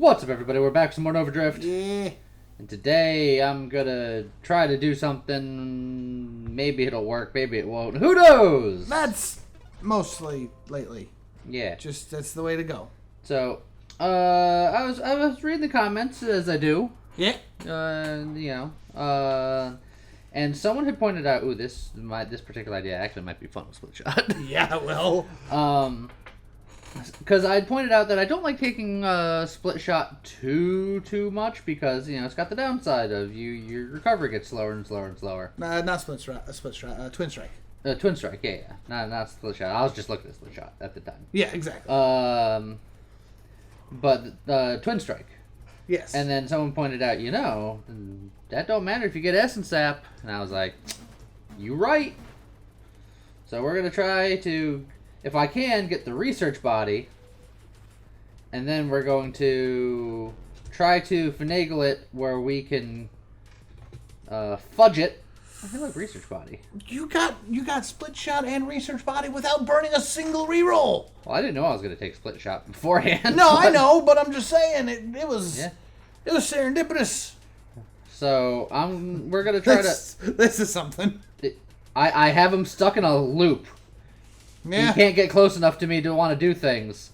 What's up, everybody? We're back with some more Nova Drift. Yeah. And today I'm gonna try to do something. Maybe it'll work, maybe it won't. Who knows? That's mostly lately. Yeah. Just that's the way to go. So, I was reading the comments as I do. Yeah. And someone had pointed out, ooh, this particular idea actually might be fun with split shot. Yeah. Well. Because I had pointed out that I don't like taking split shot too much because it's got the downside of your recovery gets slower and slower and slower. Not split shot. Twin strike. Twin strike, yeah. Not split shot. I was just looking at split shot at the time. Yeah, exactly. But twin strike. Yes. And then someone pointed out, that don't matter if you get Essence Sap. And I was like, you right. So we're gonna try to, if I can, get the research body, and then we're going to try to finagle it where we can fudge it. I feel like research body. You got split shot and research body without burning a single reroll. Well, I didn't know I was going to take split shot beforehand. No, I know, but I'm just saying it was serendipitous. So we're going to try This is something. I have him stuck in a loop. Yeah. You can't get close enough to me to want to do things.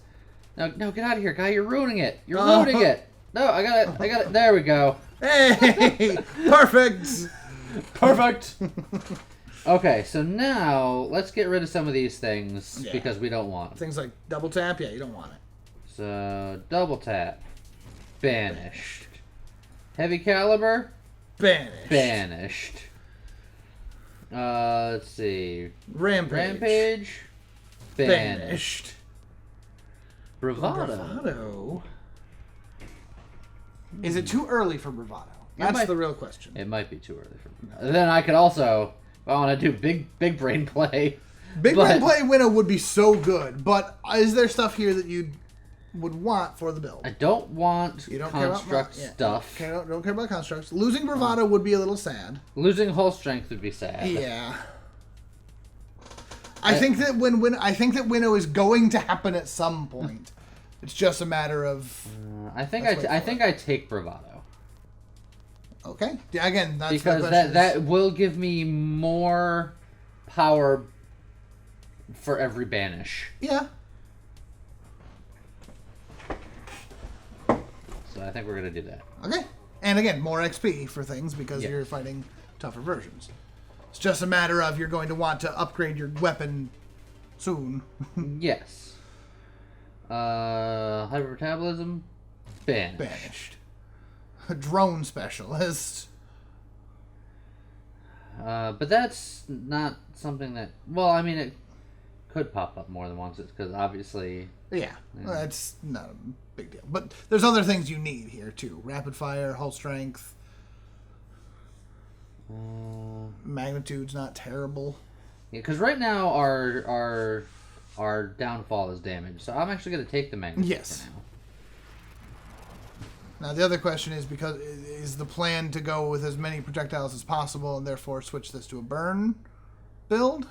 No, get out of here, guy. You're ruining it. You're ruining it. No, I got it. There we go. Hey, perfect. Perfect. Okay, so now let's get rid of some of these things because we don't want them. Things like double tap, you don't want it. So double tap, banished. Heavy caliber, banished. Let's see. Rampage, banished. Bravado. Is it too early for bravado? That's the real question. It might be too early for bravado. Then I could also, if I want to do big brain play. Brain play winnow would be so good, but is there stuff here that you would want for the build? I don't want construct stuff. Don't care about constructs. Losing bravado would be a little sad. Losing hull strength would be sad. Yeah. I think that winnow is going to happen at some point. It's just a matter of. I think I take bravado. Okay. Yeah, again, that's because that will give me more power for every banish. Yeah. So I think we're gonna do that. Okay. And again, more XP for things because you're fighting tougher versions. It's just a matter of you're going to want to upgrade your weapon soon. Yes. Hypermetabolism, banished. Drone specialist. But that's not something that. Well, I mean, it could pop up more than once. It's because obviously. Yeah, well, that's not a big deal. But there's other things you need here too: rapid fire, hull strength. Magnitude's not terrible. Yeah, because right now our downfall is damage, so I'm actually going to take the magnitude for now. Now the other question is the plan to go with as many projectiles as possible and therefore switch this to a burn build?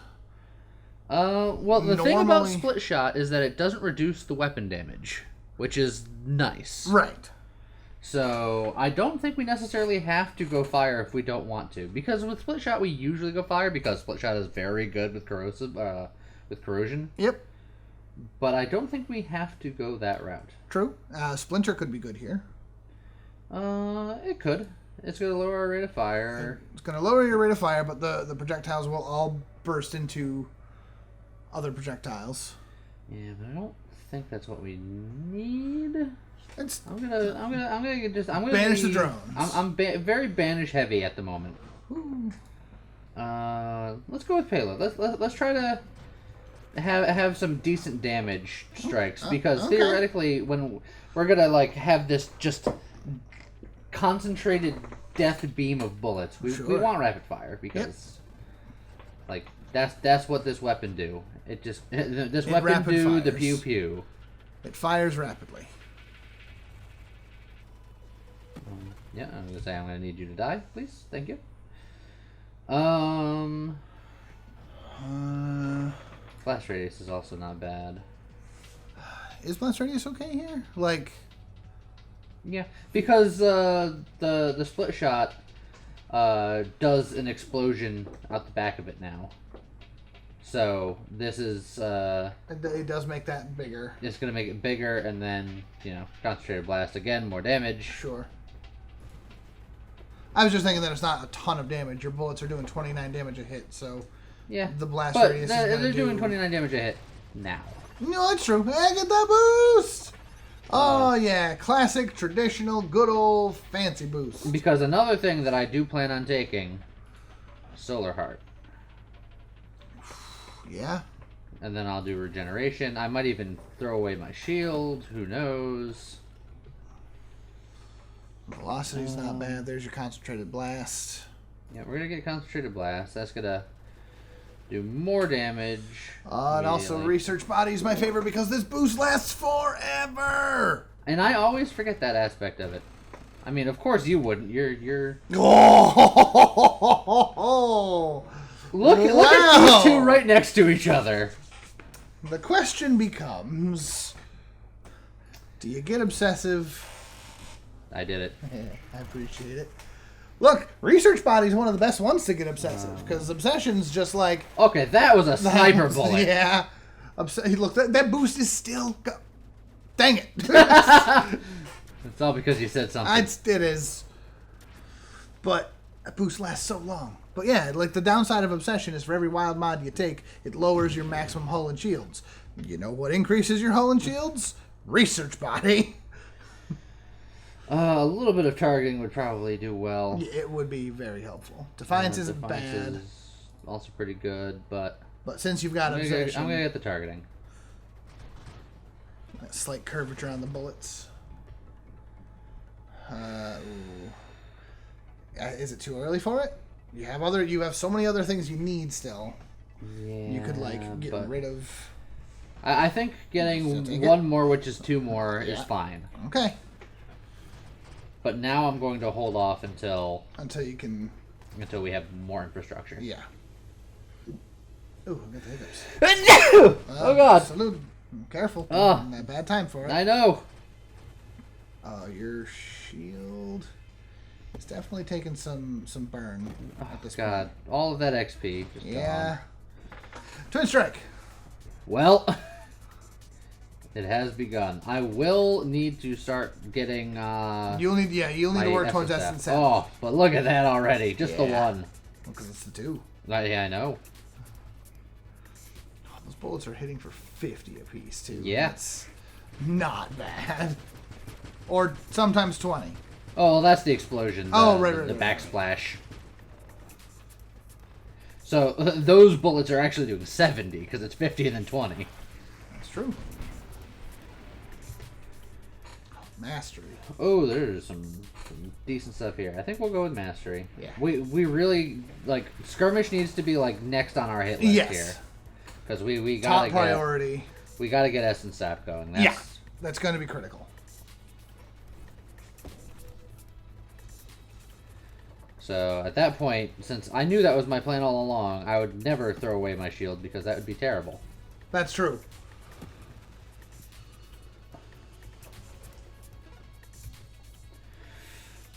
Well, the thing about split shot is that it doesn't reduce the weapon damage, which is nice. Right. So I don't think we necessarily have to go fire if we don't want to, because with split shot we usually go fire because split shot is very good with corrosion. Yep. But I don't think we have to go that route. True. Splinter could be good here. It could. It's going to lower our rate of fire. It's going to lower your rate of fire, but the projectiles will all burst into other projectiles. Yeah, but I don't think that's what we need. I'm gonna banish the drones. I'm very banish heavy at the moment. Ooh. Let's go with payload. Let's try to have some decent damage strikes because theoretically, when we're gonna have this just concentrated death beam of bullets, we want rapid fire because that's what this weapon do. This weapon do the pew pew. It fires rapidly. Yeah, I'm gonna say I'm gonna need you to die, please. Thank you. Blast radius is also not bad. Is blast radius okay here? Yeah, because the split shot does an explosion out the back of it now. So this is It does make that bigger. it's gonna make it bigger, and then concentrated blast again, more damage. Sure. I was just thinking that it's not a ton of damage. Your bullets are doing 29 damage a hit, so Yeah, the blast but radius is they're doing 29 damage a hit now. No, that's true. Hey, get that boost! Oh, yeah. Classic, traditional, good old, fancy boost. Because another thing that I do plan on taking, Solar Heart. Yeah. And then I'll do regeneration. I might even throw away my shield. Who knows? Velocity's not bad. There's your concentrated blast. Yeah, we're going to get concentrated blast. That's going to do more damage. And also research body is my favorite because this boost lasts forever. And I always forget that aspect of it. I mean, of course you wouldn't. You're. Oh! Look at these two right next to each other. The question becomes, do you get obsessive? I did it. I appreciate it. Look, research body's one of the best ones to get obsessive because obsession's just like. Okay, that was a sniper bullet. Yeah. Look, that boost is still. Dang it. It's all because you said something. It is. But that boost lasts so long. But yeah, like the downside of obsession is for every wild mod you take, it lowers your maximum hull and shields. You know what increases your hull and shields? Research body. A little bit of targeting would probably do well. It would be very helpful. Defiance isn't Defiance bad. is also pretty good, but since you've got obsession, I'm gonna get the targeting. That slight curvature on the bullets. Is it too early for it? You have so many other things you need still. Yeah, you could get rid of. I think getting one more, which is two more, is fine. Okay. But now I'm going to hold off until you can. Until we have more infrastructure. Yeah. Ooh, I got the hiccups. Oh God! Salute. Careful. Oh. Not a bad time for it. I know. Your shield. It's definitely taking some burn at this God, point. all of that XP. Just Yeah. gone. Twin strike. Well, it has begun. I will need to start getting. You'll need to work towards Essence. Oh, but look at that already. Just the one. Because it's the two. Yeah, I know. Oh, those bullets are hitting for 50 apiece too. Yeah. That's not bad. Or sometimes 20. Oh, that's the explosion. The backsplash. So those bullets are actually doing 70 because it's 50 and then 20. That's true. Mastery. Oh, there's some decent stuff here. I think we'll go with mastery. Yeah. We really skirmish needs to be next on our hit list here. Because we gotta top priority. We gotta get Essence Sap going. That's going to be critical. So at that point, since I knew that was my plan all along, I would never throw away my shield because that would be terrible. That's true.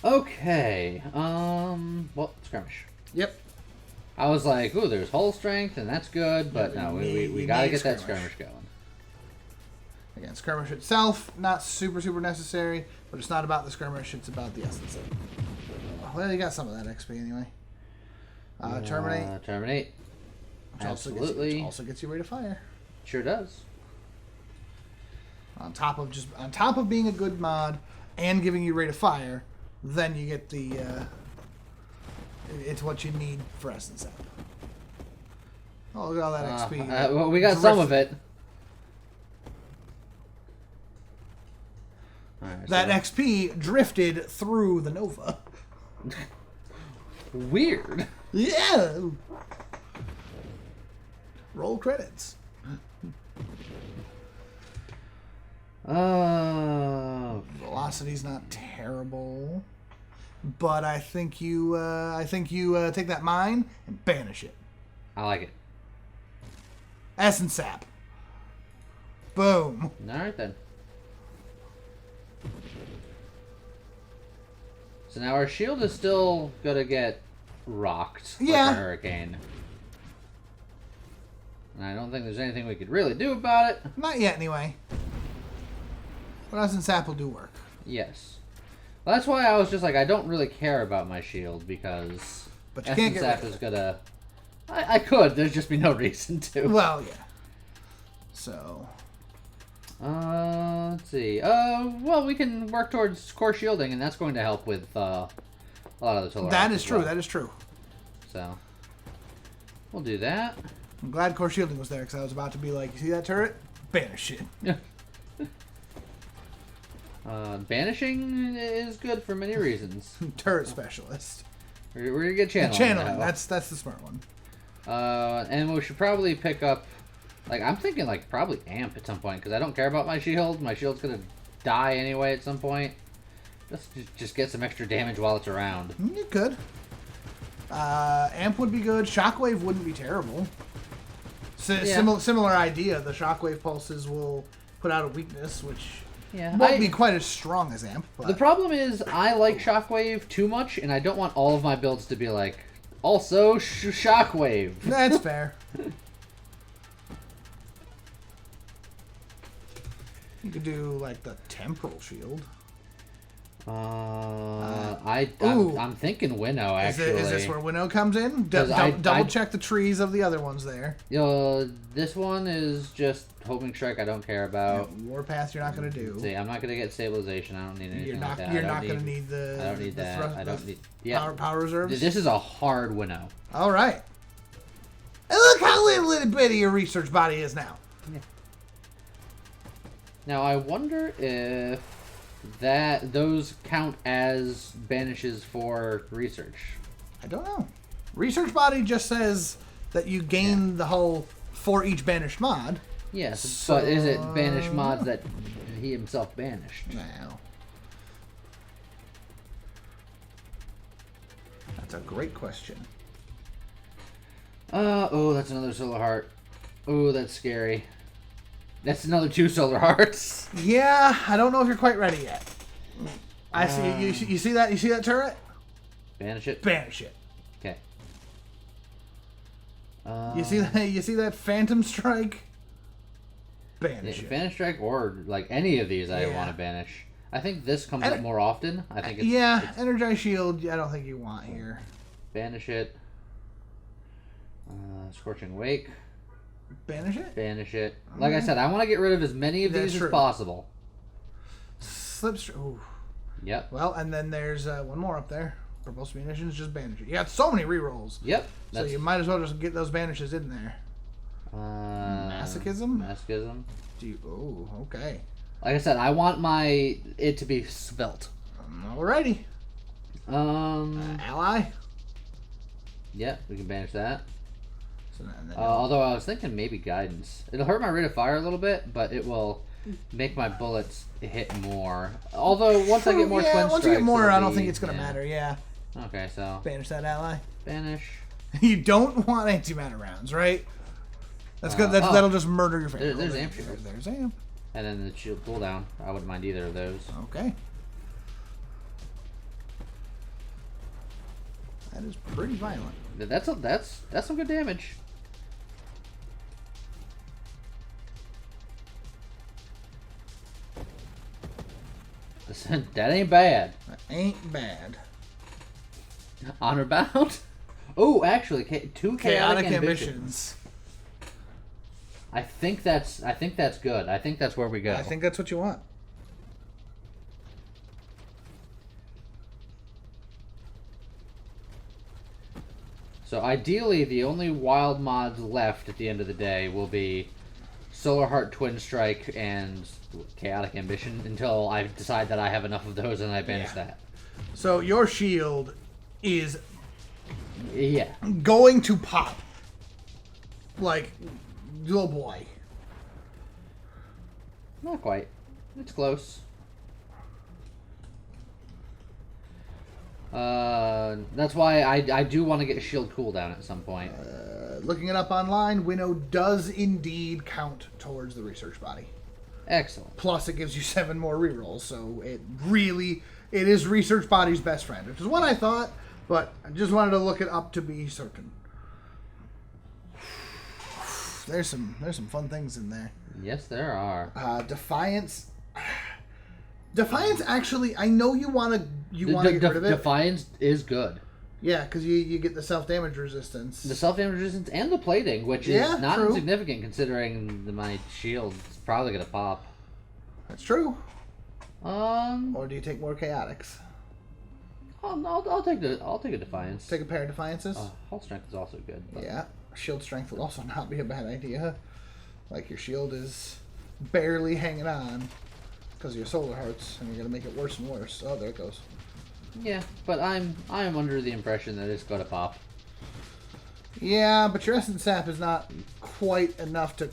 Okay. Well, skirmish. Yep. I was like, ooh, there's hull strength, and that's good, but no, we gotta get that skirmish going. Again, skirmish itself, not super necessary, but it's not about the skirmish, it's about the essence of it. Well, you got some of that XP anyway. Terminate. Terminate. Which Absolutely. also gets you rate of fire. Sure does. On top of being a good mod and giving you rate of fire, then you get the it's what you need for Essence App. Oh, look at all that XP. Well, we got some of it. Right, that XP drifted through the Nova. Weird. Yeah. Roll credits. Velocity's not terrible, but I think you take that mine and banish it. I like it. Essence Sap. Boom. All right then. So now our shield is still gonna get rocked like Yeah. a hurricane. And I don't think there's anything we could really do about it. Not yet, anyway. But Essence Sap will do work. Yes. Well, that's why I was just like, I don't really care about my shield because But you can't Essence get rid Sap of is it. gonna... I could, there's just be no reason to. Well, yeah. So... Let's see. Well, we can work towards core shielding, and that's going to help with a lot of the solar. That arcs is as true, well. that is true. So, we'll do that. I'm glad core shielding was there, because I was about to be like, you see that turret? Banish it. Yeah. Banishing is good for many reasons. Turret specialist. We're gonna get channeling. Channeling, now. that's the smart one. And we should probably pick up. Like, I'm thinking, like, probably amp at some point, because I don't care about my shield. My shield's gonna die anyway at some point. Just get some extra damage while it's around. You could. Amp would be good. Shockwave wouldn't be terrible. Similar idea. The shockwave pulses will put out a weakness, which won't be quite as strong as Amp. But... The problem is, I like Shockwave too much, and I don't want all of my builds to be like, also Shockwave. That's fair. You could do, like, the Temporal Shield. I'm thinking Winnow, actually. Is this where Winnow comes in? Double check the trees of the other ones there. This one is just Homing Strike I don't care about. Warpath you're not going to do. See, I'm not going to get Stabilization. I don't need anything like that. You're not going to need the... I don't need that. I don't need... Yeah. Power reserves? This is a hard Winnow. All right. And look how little bitty your research body is now. Yeah. Now, I wonder if those count as banishes for research. I don't know. Research body just says that you gain the whole for each banished mod. Yes, so... but is it banished mods that he himself banished? No. That's a great question. Oh, that's another Solar Heart. Oh, that's scary. That's another 2 Solar Hearts. Yeah, I don't know if you're quite ready yet. I see. You see that? You see that turret? Banish it. Banish it. Okay. You see that? You see that Phantom Strike? Banish it. Banish Strike or like any of these, I want to banish. I think this comes up more often. I think. It's Energize Shield. I don't think you want here. Banish it. Scorching Wake. Banish it? Banish it. Like I said, I want to get rid of as many of these as possible. Slipstream. Ooh. Yep. Well, and then there's one more up there. Propulsive Munitions, just banish it. You got so many rerolls. Yep. So you might as well just get those banishes in there. Masochism? Masochism. Oh, okay. Like I said, I want it to be svelte. Alrighty. Ally? Yep, we can banish that. So then although I was thinking maybe Guidance. It'll hurt my rate of fire a little bit, but it will make my bullets hit more. Although once I get more twin strikes, once you get more, I don't think it's gonna matter. Yeah. Okay, so banish that ally. Banish. You don't want antimatter rounds, right? That's good. That'll just murder your family. There's amp shield. There's amp. And then the shield cooldown. I wouldn't mind either of those. Okay. That is pretty violent. That's some good damage. That ain't bad. That ain't bad. Honor bound. Oh, actually, 2 chaotic ambitions. I think that's good. I think that's where we go. I think that's what you want. So ideally, the only wild mods left at the end of the day will be Solar Heart, Twin Strike, and Chaotic Ambition until I decide that I have enough of those and I banish that. So your shield is going to pop. Like, oh boy. Not quite. It's close. That's why I do want to get a shield cooldown at some point. Looking it up online, Winnow does indeed count towards the research body. Excellent. Plus, it gives you 7 more rerolls, so it really It is research body's best friend, which is what I thought, but I just wanted to look it up to be certain. There's some fun things in there. Yes, there are. Defiance. Defiance, actually, I know you want to get rid of it. Defiance is good. Yeah, because you get the self-damage resistance. The self-damage resistance and the plating, which is not true. insignificant considering my shield's probably going to pop. That's true. Or do you take more chaotics? I'll take a defiance. Take a pair of defiances? Hull strength is also good. But... Yeah. Shield strength would also not be a bad idea. Like your shield is barely hanging on because of your solar hearts, and you're gonna make it worse and worse. Oh, there it goes. Yeah, but I am under the impression that it's gonna pop. Yeah, but your essence sap is not quite enough to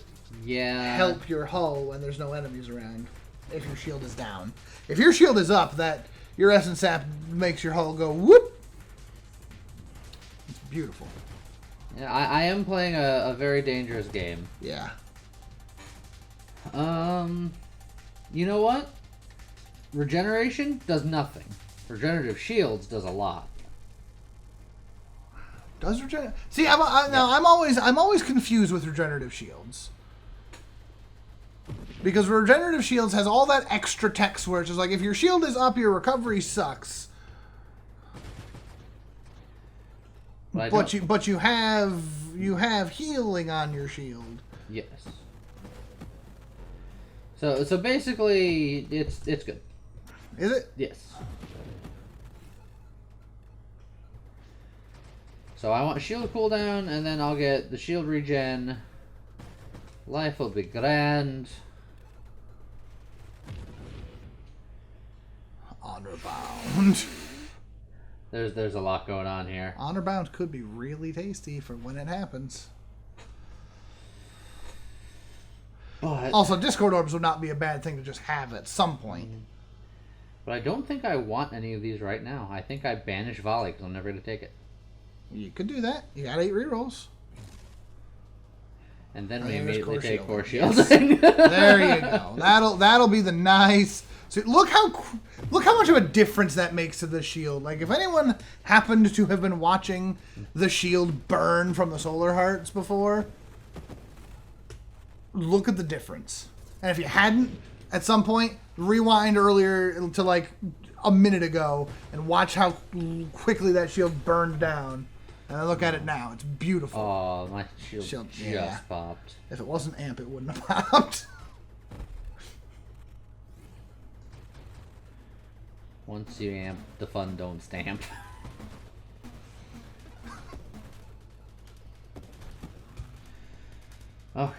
help your hull when there's no enemies around. If your shield is down, if your shield is up, that your essence sap makes your hull go whoop. It's beautiful. Yeah, I am playing a very dangerous game. Yeah. You know what? Regeneration does nothing. Regenerative shields does a lot. Does regenerate? See, I'm always confused with regenerative shields. Because regenerative shields has all that extra text where it's just like, if your shield is up, your recovery sucks. But you have healing on your shield. Yes. So basically, it's good. Is it? Yes. So I want shield cooldown, and then I'll get the shield regen. Life will be grand. Honor bound. There's a lot going on here. Honor bound could be really tasty for when it happens. But also, Discord orbs would not be a bad thing to just have at some point. But I don't think I want any of these right now. I think I banish volley because I'm never going to take it. You could do that. You got 8 rerolls. And then we immediately take core shielding. shielding. There you go. That'll be the nice. So look how much of a difference that makes to the shield. Like if anyone happened to have been watching the shield burn from the solar hearts before, look at the difference. And if you hadn't, at some point, rewind earlier to like a minute ago and watch how quickly that shield burned down. And I look at it now. It's beautiful. Oh, my shield just popped. If it wasn't amp, it wouldn't have popped. Once you amp, the fun don't stamp. Oh,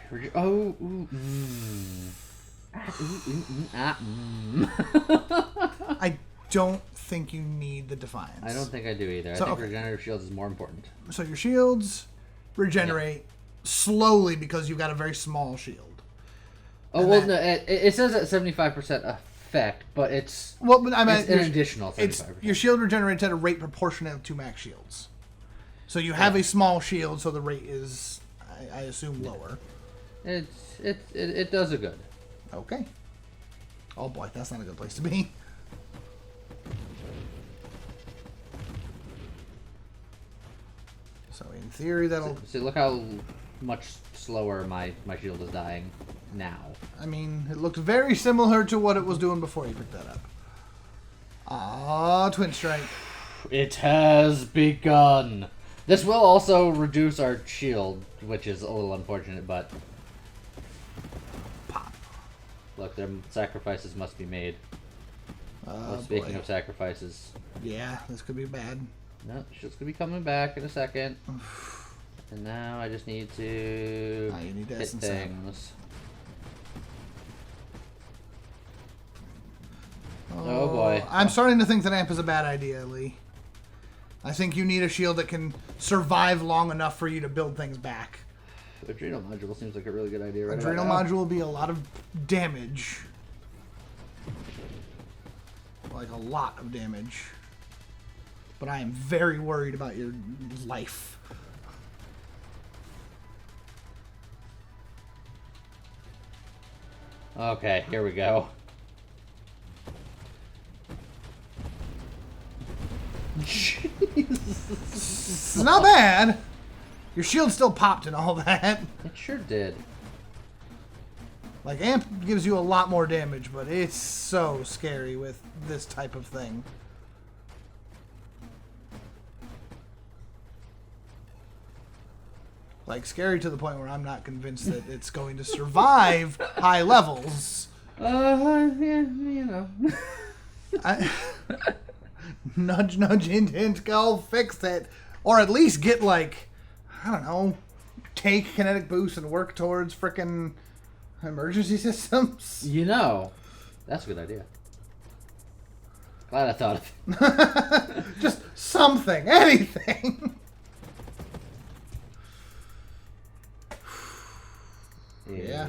I don't think you need the Defiance. I don't think I do either. So, I think regenerative shields is more important. So your shields regenerate slowly because you've got a very small shield. Oh, well, no, it says at 75% effect, but it's it's an additional 75%. Your shield regenerates at a rate proportionate to max shields. So you have a small shield, so the rate is, I assume, lower. It does a good. Okay. Oh boy, that's not a good place to be. So in theory, that'll. See, look how much slower my shield is dying now. I mean, it looked very similar to what it was doing before you picked that up. Ah, Twin Strike. It has begun. This will also reduce our shield, which is a little unfortunate, but... Pop. Look, their sacrifices must be made. Speaking of sacrifices. Yeah, this could be bad. No, shield's gonna be coming back in a second. And now I just need to you need to hit things. Oh boy. I'm starting to think that amp is a bad idea, Lee. I think you need a shield that can survive long enough for you to build things back. Adrenal module seems like a really good idea right now. Adrenal module will be a lot of damage. Like a lot of damage. But I am very worried about your life. Okay, here we go. is not bad. Your shield still popped and all that. It sure did. Like, amp gives you a lot more damage, but it's so scary with this type of thing. Like, scary to the point where I'm not convinced that it's going to survive high levels. Yeah, you know. Nudge, nudge, hint, hint, go fix it. Or at least get, like, I don't know, take kinetic boost and work towards frickin' emergency systems. You know, that's a good idea. Glad I thought of it. Just something, anything. Yeah.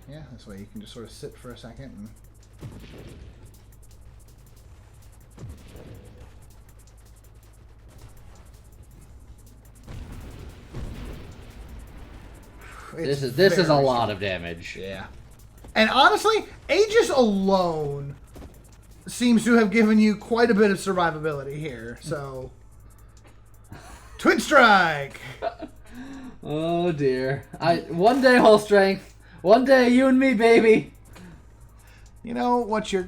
Yeah, this way you can just sort of sit for a second and... This is a lot of damage. Yeah. And honestly, Aegis alone seems to have given you quite a bit of survivability here, so... Twin Strike! Oh dear. One day whole strength. One day you and me, baby. You know, what just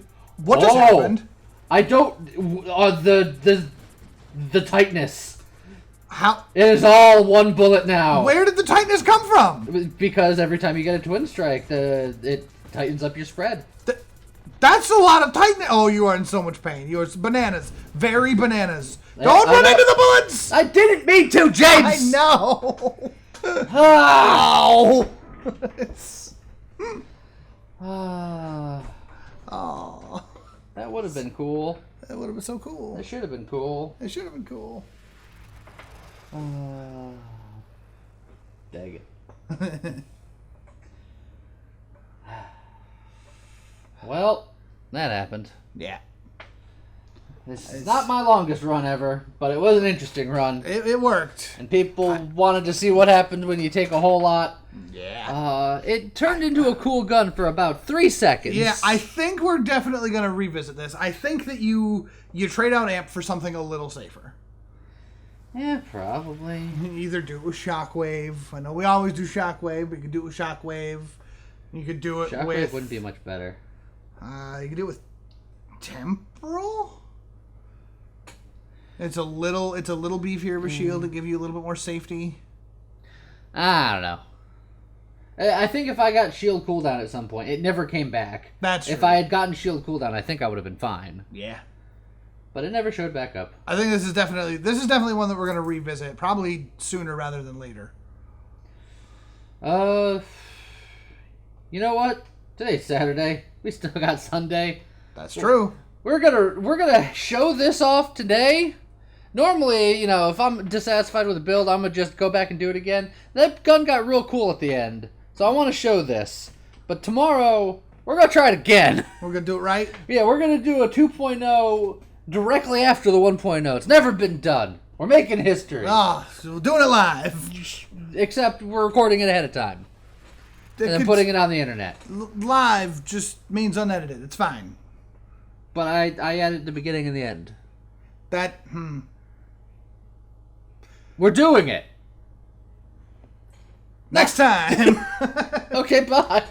happened? I don't... the tightness. How? It is all one bullet now. Where did the tightness come from? Because every time you get a twin strike, it tightens up your spread. That's a lot of tightness. Oh, you are in so much pain. You are bananas. Very bananas. Don't run into the bullets! I didn't mean to, James! I know. Ow! Oh. That would have been cool. That would have been so cool. It should have been cool. It should have been cool. Dang it. Well, that happened. Yeah. This is not my longest run ever, but it was an interesting run. It worked. And people wanted to see what happened when you take a whole lot. Yeah. It turned into a cool gun for about 3 seconds. Yeah, I think we're definitely going to revisit this. I think that you trade out amp for something a little safer. Yeah, probably. You either do it with Shockwave. I know we always do Shockwave, but you could do it with Shockwave. You could do it Shockwave with... wouldn't be much better. You could do it with Temporal? It's a little beefier of a shield to give you a little bit more safety. I don't know. I think if I got shield cooldown at some point, it never came back. That's true. If I had gotten shield cooldown, I think I would have been fine. Yeah. But it never showed back up. I think this is definitely one that we're going to revisit, probably sooner rather than later. You know what? Today's Saturday. We still got Sunday. That's true. We're gonna show this off today. Normally, you know, if I'm dissatisfied with a build, I'm gonna just go back and do it again. That gun got real cool at the end, so I want to show this. But tomorrow, we're gonna try it again. We're gonna do it right. Yeah, we're gonna do a 2.0 directly after the 1.0. It's never been done. We're making history. So we're doing it live. Except we're recording it ahead of time. And then putting it on the internet. Live just means unedited. It's fine. But I added the beginning and the end. We're doing it. Next time. Okay, bye.